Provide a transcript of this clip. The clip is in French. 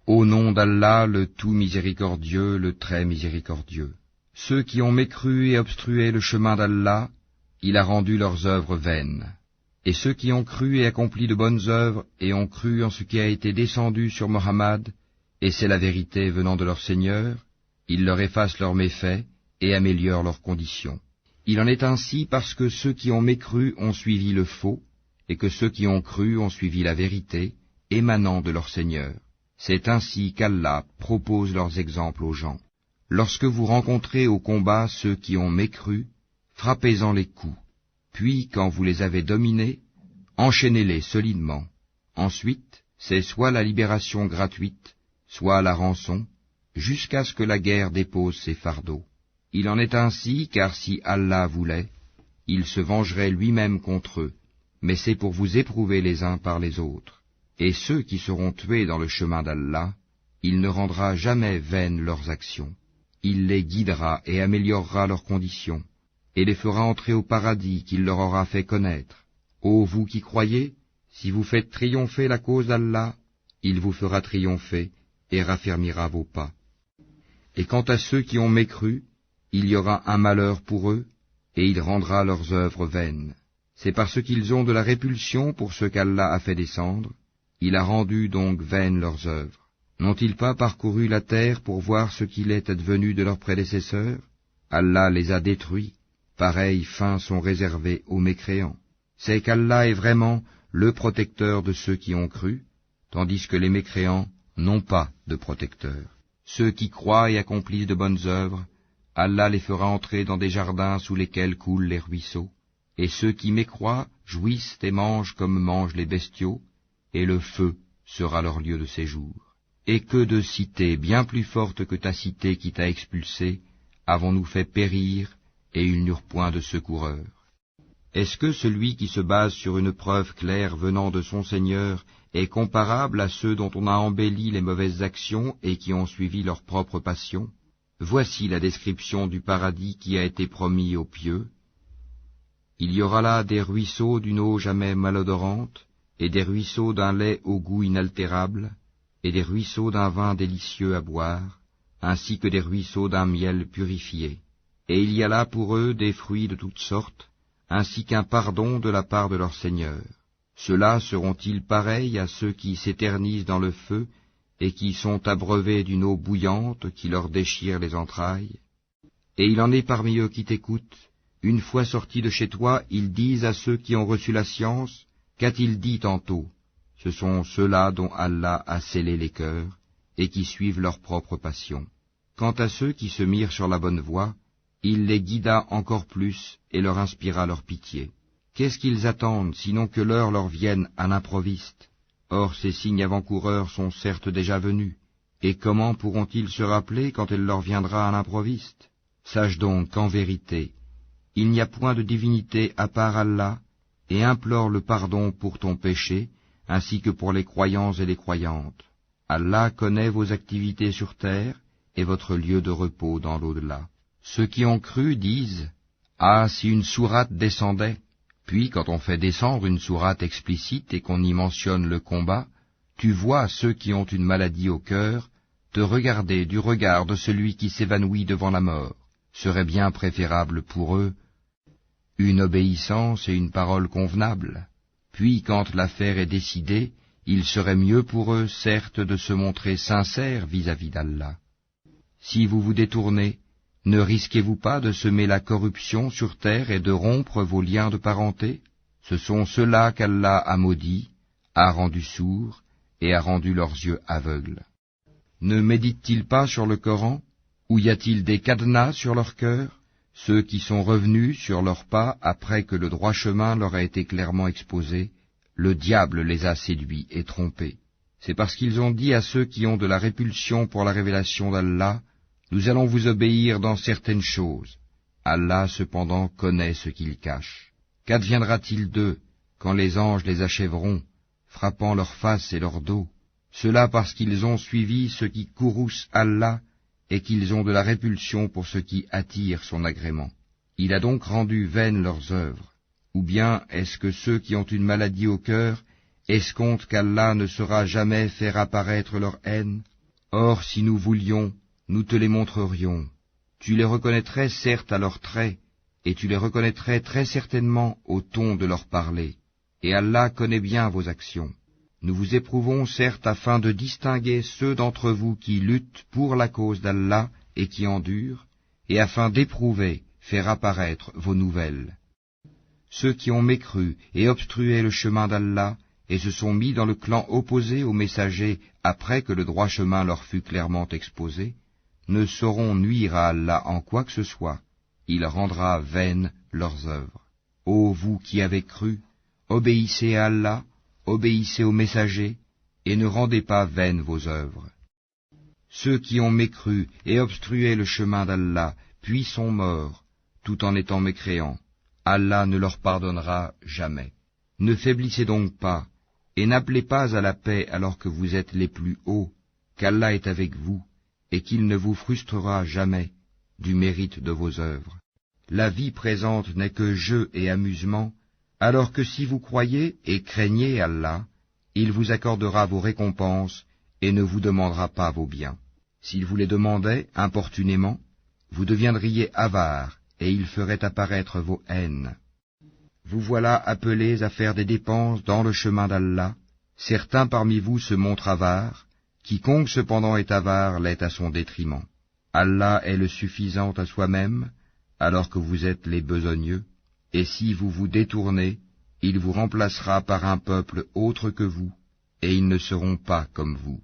Au nom d'Allah, le tout miséricordieux, le très miséricordieux. Ceux qui ont mécru et obstrué le chemin d'Allah, il a rendu leurs œuvres vaines. Et ceux qui ont cru et accompli de bonnes œuvres, et ont cru en ce qui a été descendu sur Mohammed, et c'est la vérité venant de leur Seigneur, il leur efface leurs méfaits et améliore leurs conditions. Il en est ainsi parce que ceux qui ont mécru ont suivi le faux, et que ceux qui ont cru ont suivi la vérité, émanant de leur Seigneur. C'est ainsi qu'Allah propose leurs exemples aux gens. Lorsque vous rencontrez au combat ceux qui ont mécru, frappez-en les coups, puis quand vous les avez dominés, enchaînez-les solidement. Ensuite, c'est soit la libération gratuite, soit la rançon, jusqu'à ce que la guerre dépose ses fardeaux. Il en est ainsi, car si Allah voulait, il se vengerait lui-même contre eux, mais c'est pour vous éprouver les uns par les autres. Et ceux qui seront tués dans le chemin d'Allah, il ne rendra jamais vaines leurs actions. Il les guidera et améliorera leurs conditions, et les fera entrer au paradis qu'il leur aura fait connaître. Ô vous qui croyez, si vous faites triompher la cause d'Allah, il vous fera triompher et raffermira vos pas. Et quant à ceux qui ont mécru, il y aura un malheur pour eux, et il rendra leurs œuvres vaines. C'est parce qu'ils ont de la répulsion pour ce qu'Allah a fait descendre, il a rendu donc vaines leurs œuvres. N'ont-ils pas parcouru la terre pour voir ce qu'il est advenu de leurs prédécesseurs? Allah les a détruits, pareilles fins sont réservées aux mécréants. C'est qu'Allah est vraiment le protecteur de ceux qui ont cru, tandis que les mécréants n'ont pas de protecteur. Ceux qui croient et accomplissent de bonnes œuvres, Allah les fera entrer dans des jardins sous lesquels coulent les ruisseaux, et ceux qui mécroient jouissent et mangent comme mangent les bestiaux, et le feu sera leur lieu de séjour. Et que de cités bien plus fortes que ta cité qui t'a expulsé, avons-nous fait périr, et ils n'eurent point de secoureur. Est-ce que celui qui se base sur une preuve claire venant de son Seigneur est comparable à ceux dont on a embelli les mauvaises actions et qui ont suivi leur propre passion? Voici la description du paradis qui a été promis aux pieux. Il y aura là des ruisseaux d'une eau jamais malodorante, et des ruisseaux d'un lait au goût inaltérable, et des ruisseaux d'un vin délicieux à boire, ainsi que des ruisseaux d'un miel purifié. Et il y a là pour eux des fruits de toutes sortes, ainsi qu'un pardon de la part de leur Seigneur. Ceux-là seront-ils pareils à ceux qui s'éternisent dans le feu, et qui sont abreuvés d'une eau bouillante qui leur déchire les entrailles? Et il en est parmi eux qui t'écoutent, une fois sortis de chez toi, ils disent à ceux qui ont reçu la science, qu'a-t-il dit tantôt? Ce sont ceux-là dont Allah a scellé les cœurs, et qui suivent leur propre passion. Quant à ceux qui se mirent sur la bonne voie, il les guida encore plus et leur inspira leur pitié. Qu'est-ce qu'ils attendent, sinon que l'heure leur vienne à l'improviste? Or ces signes avant-coureurs sont certes déjà venus, et comment pourront-ils se rappeler quand elle leur viendra à l'improviste? Sache donc qu'en vérité, il n'y a point de divinité à part Allah, et implore le pardon pour ton péché, ainsi que pour les croyants et les croyantes. Allah connaît vos activités sur terre, et votre lieu de repos dans l'au-delà. Ceux qui ont cru disent, « Ah, si une sourate descendait !» Puis, quand on fait descendre une sourate explicite et qu'on y mentionne le combat, tu vois ceux qui ont une maladie au cœur te regarder du regard de celui qui s'évanouit devant la mort. Serait bien préférable pour eux une obéissance et une parole convenable. Puis, quand l'affaire est décidée, il serait mieux pour eux, certes, de se montrer sincères vis-à-vis d'Allah. Si vous vous détournez, ne risquez-vous pas de semer la corruption sur terre et de rompre vos liens de parenté? Ce sont ceux-là qu'Allah a maudits, a rendus sourds et a rendu leurs yeux aveugles. Ne méditent-ils pas sur le Coran? Ou y a-t-il des cadenas sur leur cœur? Ceux qui sont revenus sur leurs pas après que le droit chemin leur a été clairement exposé, le diable les a séduits et trompés. C'est parce qu'ils ont dit à ceux qui ont de la répulsion pour la révélation d'Allah, « Nous allons vous obéir dans certaines choses. » Allah cependant connaît ce qu'ils cachent. Qu'adviendra-t-il d'eux quand les anges les achèveront, frappant leur face et leur dos? Cela parce qu'ils ont suivi ce qui courrouce Allah, et qu'ils ont de la répulsion pour ce qui attire son agrément. Il a donc rendu vaines leurs œuvres. Ou bien est-ce que ceux qui ont une maladie au cœur escomptent qu'Allah ne saura jamais faire apparaître leur haine? Or, si nous voulions, nous te les montrerions. Tu les reconnaîtrais certes à leurs traits, et tu les reconnaîtrais très certainement au ton de leur parler. Et Allah connaît bien vos actions. Nous vous éprouvons certes afin de distinguer ceux d'entre vous qui luttent pour la cause d'Allah et qui endurent, et afin d'éprouver, faire apparaître vos nouvelles. Ceux qui ont mécru et obstrué le chemin d'Allah, et se sont mis dans le clan opposé aux messagers après que le droit chemin leur fut clairement exposé, ne sauront nuire à Allah en quoi que ce soit. Il rendra vaines leurs œuvres. Ô vous qui avez cru, obéissez à Allah, obéissez aux messagers, et ne rendez pas vaines vos œuvres. Ceux qui ont mécru et obstrué le chemin d'Allah, puis sont morts, tout en étant mécréants, Allah ne leur pardonnera jamais. Ne faiblissez donc pas, et n'appelez pas à la paix alors que vous êtes les plus hauts, qu'Allah est avec vous, et qu'il ne vous frustrera jamais du mérite de vos œuvres. La vie présente n'est que jeu et amusement, alors que si vous croyez et craignez Allah, il vous accordera vos récompenses et ne vous demandera pas vos biens. S'il vous les demandait importunément, vous deviendriez avares et il ferait apparaître vos haines. Vous voilà appelés à faire des dépenses dans le chemin d'Allah. Certains parmi vous se montrent avares, quiconque cependant est avare l'est à son détriment. Allah est le suffisant à soi-même, alors que vous êtes les besogneux, et si vous vous détournez, il vous remplacera par un peuple autre que vous, et ils ne seront pas comme vous.